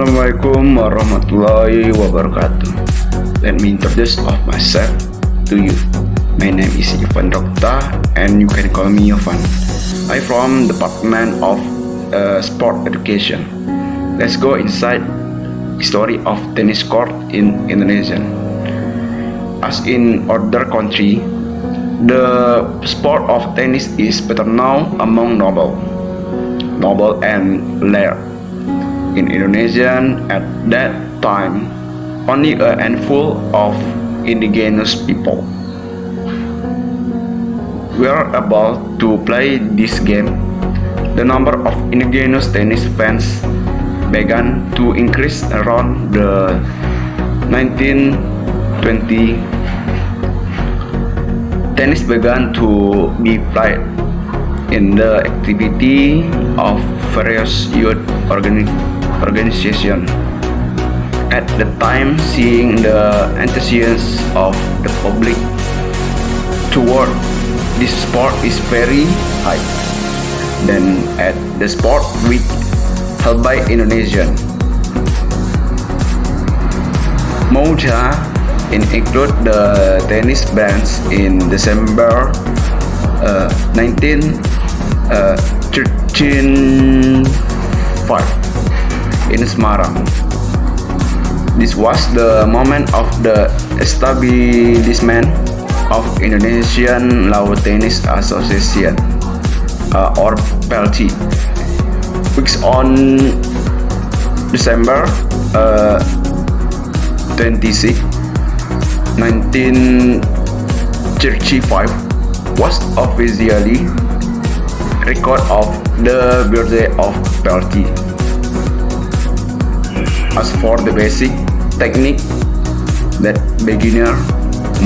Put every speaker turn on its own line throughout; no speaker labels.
Assalamualaikum warahmatullahi wabarakatuh. Let me introduce of myself to you. My name is Yovhandra Ockta and you can call me Yovan. I'm from the Department of Sport Education. Let's go inside history of tennis court in Indonesia. As in other country, the sport of tennis is better known among noble and laird. In Indonesia at that time, only a handful of indigenous people were able to play this game. The number of indigenous tennis fans began to increase around the 1920s. Tennis began to be played in the activity of various youth organizations. At the time, seeing the enthusiasm of the public toward this sport is very high. Then at the sport week held by Indonesian, Moja include the tennis bands in December 1935 in Semarang. This was the moment of the establishment of Indonesian Lawn Tennis Association or PLT, which on December 26, 1935 was officially record of the birthday of PLT. As for the basic technique that beginner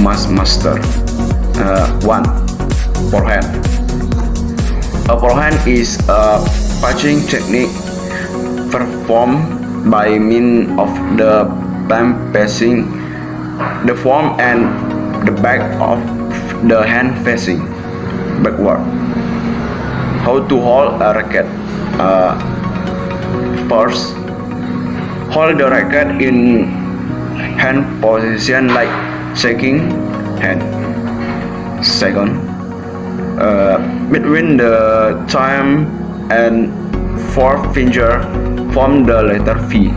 must master, 1. Forehand. A forehand is a punching technique performed by means of the palm passing the palm and the back of the hand facing backward. How to hold a racket? First, hold the racket in hand position like shaking hand. Second, between the thumb and forefinger form the letter V.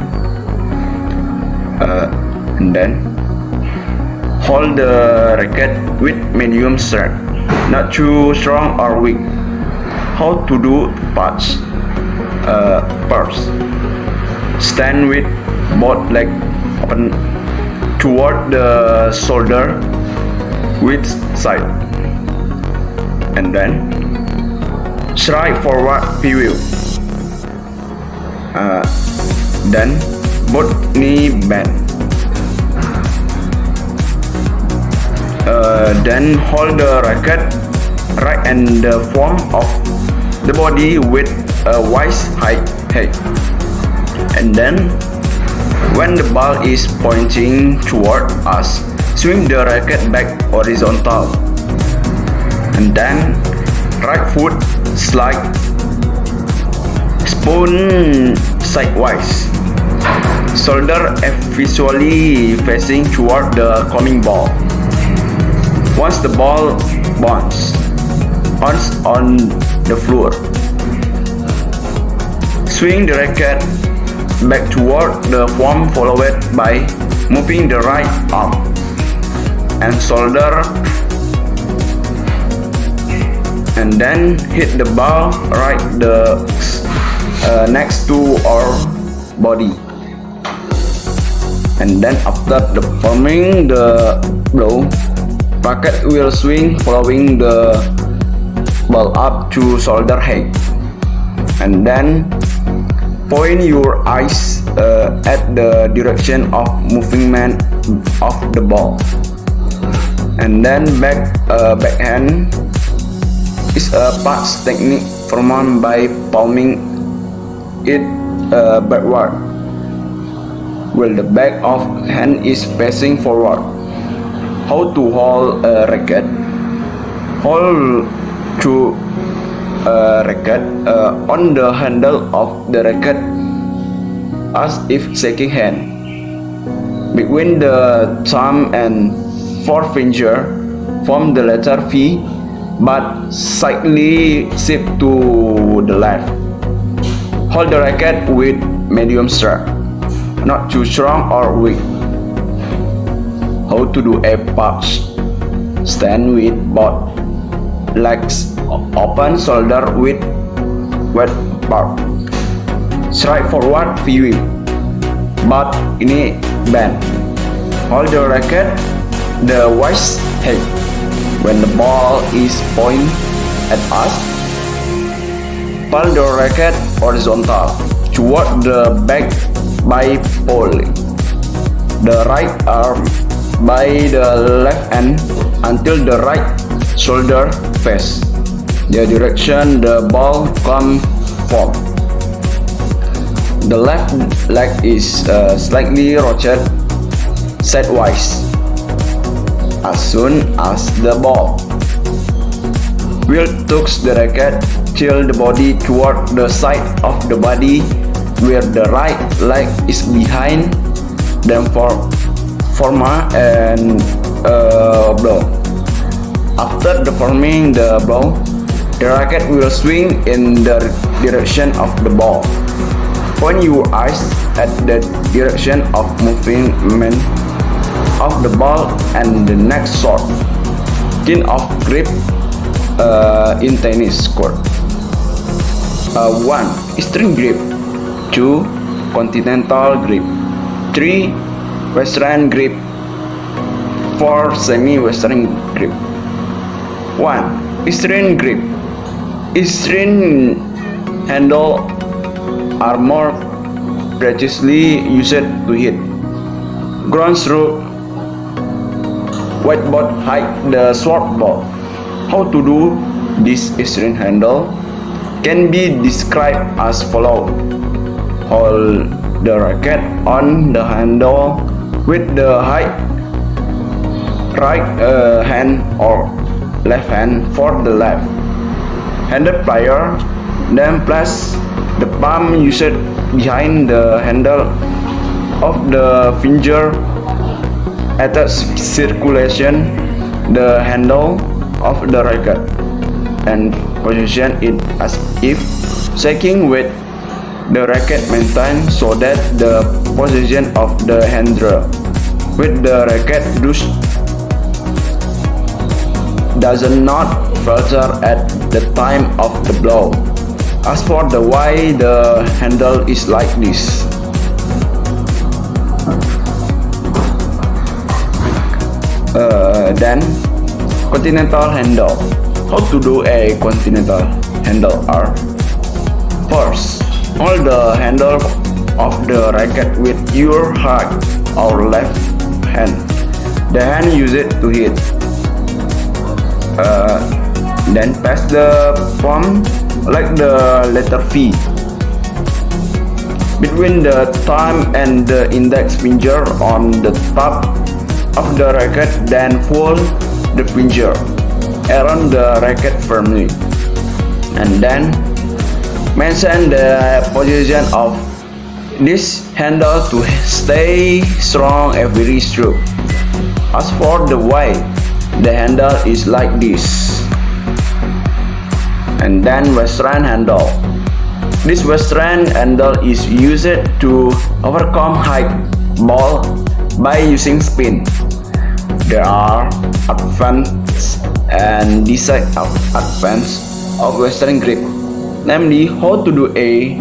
And then hold the racket with medium strength, not too strong or weak. How to do patch? First, stand with both legs open toward the shoulder width side, and then strike forward view. Then both knee bend. Then hold the racket right and the form of the body with a waist height head. And then when the ball is pointing toward us, swing the racket back horizontal. And then right foot slide spoon sidewise. Shoulder visually facing toward the coming ball. Once the ball bounces on the floor, swing the racket back toward the form followed by moving the right arm and shoulder, and then hit the ball right next to our body. And then after performing the blow, racket will swing following the ball up to shoulder height, and then point your eyes at the direction of movement of the ball. And then backhand is a pass technique performed by palming it backward, while the back of hand is facing forward. How to hold a racket? Hold to a racket on the handle of the racket as if shaking hand. Between the thumb and forefinger form the letter V, but slightly shift to the left. Hold the racket with medium strength, not too strong or weak. How to do a punch? Stand with both legs open, shoulder with wide apart. Strike forward viewing, but ini bend. Hold the racket the waist height. When the ball is pointed at us, pull the racket horizontal toward the back by pulling the right arm by the left hand until the right shoulder face the direction the ball comes from. The left leg is slightly rotated sidewise as soon as the ball will touch the racket. Tilt the body toward the side of the body where the right leg is behind, then form and blow. After forming the blow, the racket will swing in the direction of the ball. Point your eyes at the direction of movement of the ball and the next shot. Kind of grip in tennis court. 1. String grip. 2. Continental grip. 3. Western grip. 4. Semi-western grip. 1. String grip. String handle are more precisely used to hit ground through whiteboard hide the short ball. How to do this string handle can be described as follows. Hold the racket on the handle with the right hand or left hand for the left handed player, then place the palm used behind the handle of the finger at a circulation the handle of the racket and position it as if shaking with the racket maintained so that the position of the handle with the racket does not falter at the time of the blow. As for the why the handle is like this, then continental handle. How to do a continental handle are: first, hold the handle of the racket with your right or left hand. The hand use it to hit. Then pass the palm like the letter V between the thumb and the index finger on the top of the racket, then fold the finger around the racket firmly and then maintain the position of this handle to stay strong every stroke. As for the way, the handle is like this. And then western handle. This western handle is used to overcome high ball by using spin. There are advantages and disadvantages of western grip. Namely, how to do a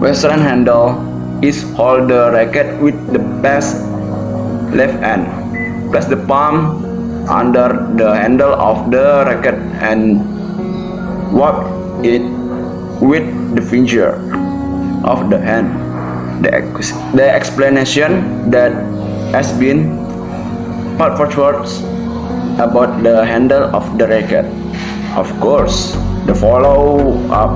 western handle is hold the racket with the best left hand. Place the palm under the handle of the racket and wipe it with the finger of the hand. The explanation that has been put forward about the handle of the racket. Of course, the follow-up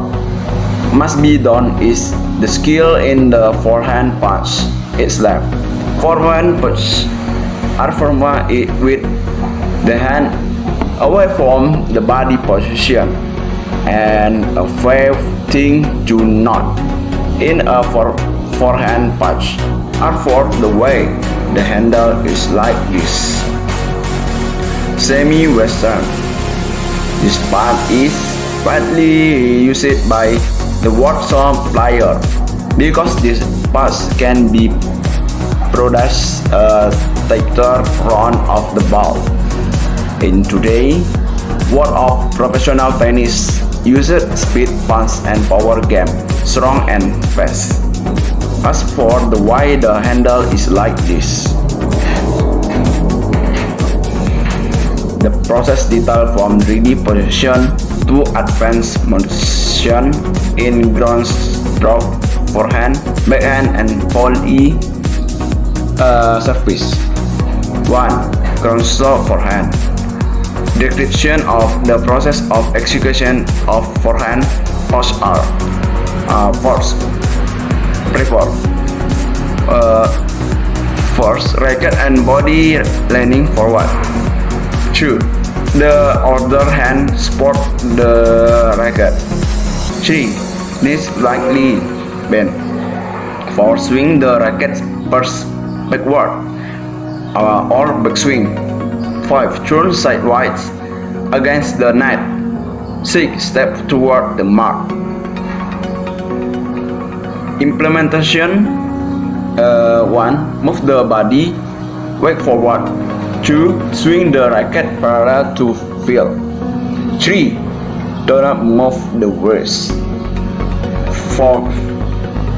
must be done is the skill in the forehand punch itself. Forehand punch are formed with the hand away from the body position and a 5 thing to not in a forehand punch are for the way the handle is like this. Semi-western. This part is widely used by the workshop player because this pass can be produce a tighter run of the ball. In today's world of professional tennis, used speed, punch, and power game, strong and fast. As for the why the handle is like this, the process detail from ready position to advanced motion in ground stroke, forehand, backhand, and volley service. 1. Ground stroke forehand. Description of the process of execution of forehand pass are first, report. First, racket and body leaning forward. 2. The other hand support the racket. 3. Knees slightly bent. 4. Swing the racket first backward or backswing. 5. Turn sideways against the net. 6. Step toward the mark. Implementation 1. Move the body weight forward. 2. Swing the racket parallel to field. 3. Do not move the wrist. 4.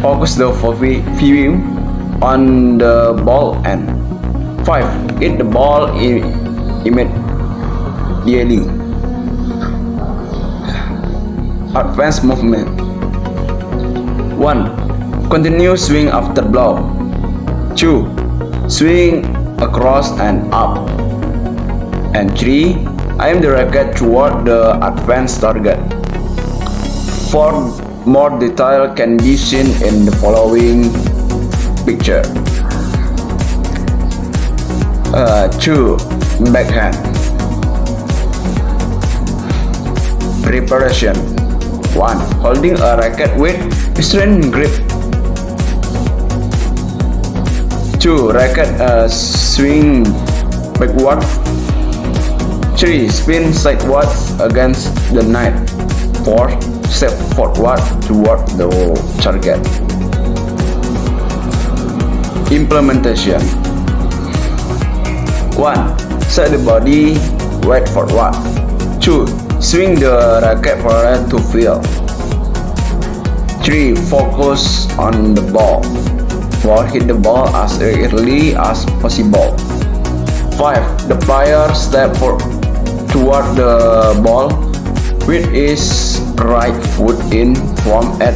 Focus the view on the ball end. 5. Hit the ball immediately. Advanced movement. 1. Continue swing after blow. 2. Swing across and up. And 3. Aim the racket toward the advanced target. 4. More detail can be seen in the following picture. 2. Backhand. Preparation. 1. Holding a racket with strong grip. 2. Racket swing backward. 3. Spin sideways against the net. 4. Step forward toward the target. Implementation. 1. Set the body weight forward. 2. Swing the racket parallel to field. 3. Focus on the ball. 4. Hit the ball as early as possible. 5. The player step toward the ball with his right foot in front at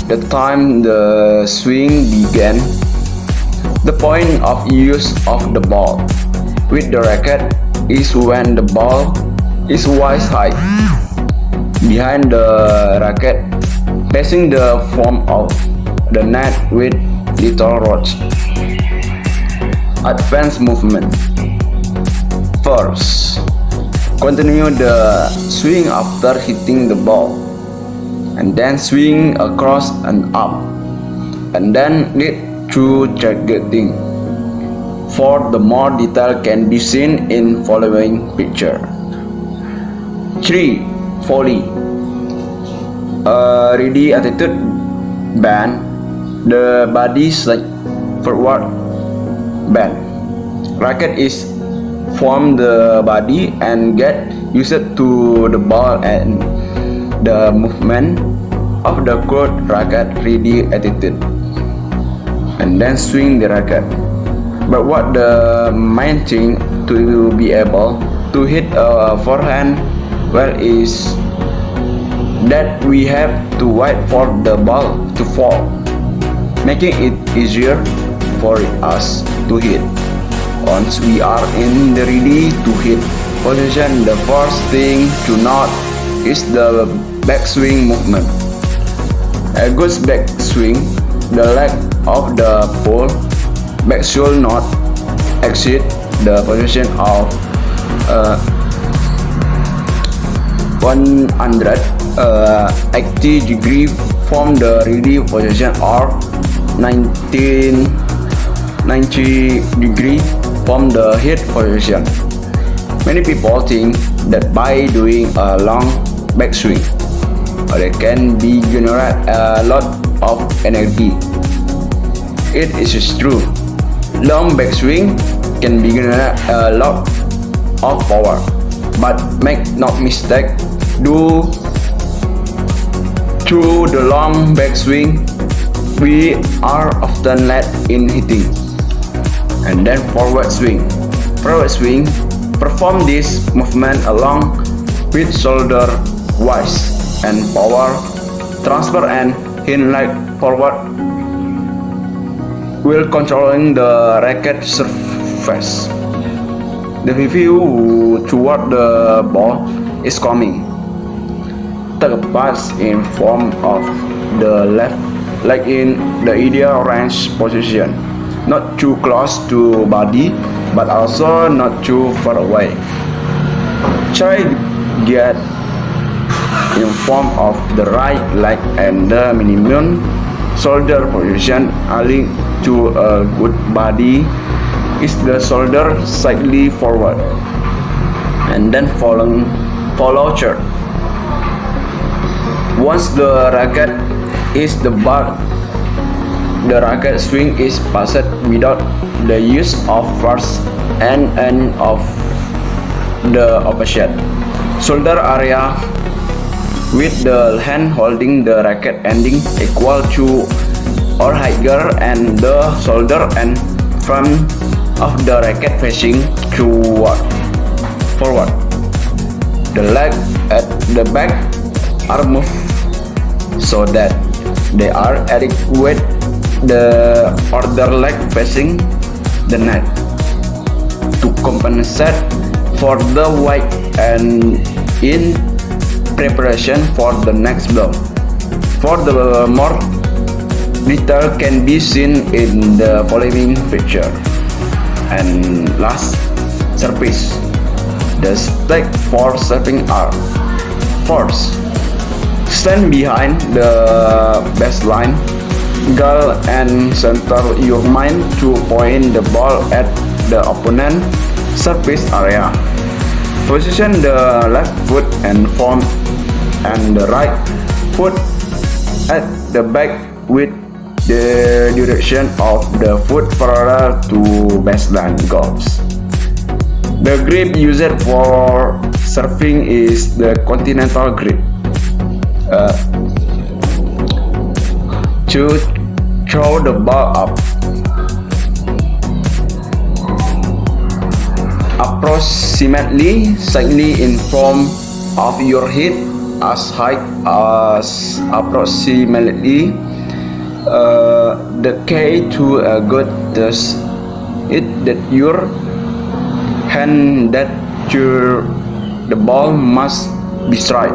the time the swing began. The point of use of the ball with the racket is when the ball is waist high behind the racket, passing the form of the net with little rods. Advanced movement. First, continue the swing after hitting the ball, and then swing across and up, and then lead through targeting. For the more detail can be seen in following picture. 3. Volley. Ready attitude bend. The body side forward bend. Racket is form the body and get used to the ball and the movement of the court racket. Ready attitude, and then swing the racket. But what the main thing to be able to hit a forehand well is that we have to wait for the ball to fall, making it easier for us to hit. Once we are in the ready to hit position, the first thing to note is the backswing movement. A good backswing, the leg of the pole back should not exceed the position of 180 degrees from the ready position or 90 degree from the hit position. Many people think that by doing a long backswing, they can be generate a lot of energy. It is true. Long backswing can be generate a lot of power, but make no mistake, due to the long backswing, we are often late in hitting. And then forward swing. Forward swing perform this movement along with shoulder wise and power transfer and hand leg forward while controlling the racket surface. The view toward the ball is coming. Take a pass in front of the left leg in the ideal range position, not too close to body but also not too far away. Try get in front of the right leg and the minimum shoulder position aligning to a good body is the shoulder slightly forward and then follow third. Once the racket is the bar, the racket swing is passed without the use of first and end of the opposite shoulder area, with the hand holding the racket ending equal to or higher and the shoulder and front of the racket facing forward. The leg at the back are moved so that they are adequate the other leg facing the net to compensate for the weight and in preparation for the next blow. For the more detail can be seen in the following picture. And last, service. The step for serving are: first, stand behind the baseline, goal and center your mind to point the ball at the opponent service area. Position the left foot and front and the right foot at the back with the direction of the foot parallel to baseline goals. The grip used for serving is the continental grip. To throw the ball up, approximately slightly in front of your head, as high as approximately the key to a good thus it that your hand that the ball must be straight.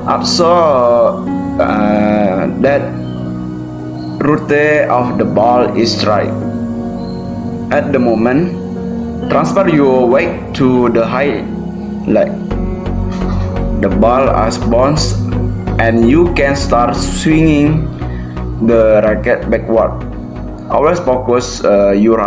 Also that route of the ball is straight. At the moment, transfer your weight to the high leg. The ball has bounce and you can start swinging the racket backward. Always focus your